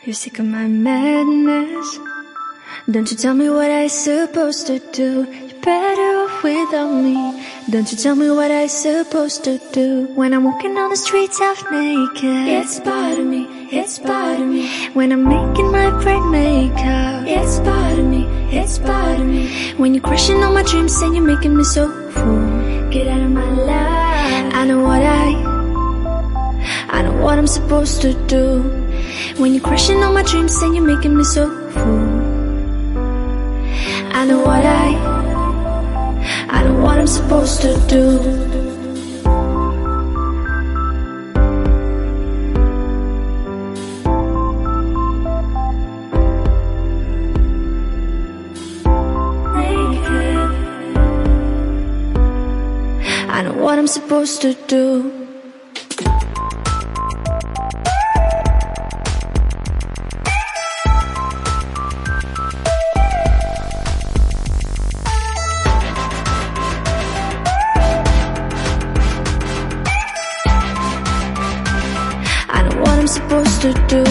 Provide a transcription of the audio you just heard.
You're sick of my madness. Don't you tell me what I supposed to do. You're better off without me. Don't you tell me what I supposed to do. When I'm walking on the streets half naked, it's part of me, it's part of me. When I'm making my break makeup, it's part of me, it's part of me. When you're crushing all my dreams and you're making me so full, get out of my life. I know what I'm supposed to do. When you're crushing all my dreams and you're making me so full, I know what I'm supposed to do. I know what I'm supposed to do. I know what I'm supposed to do.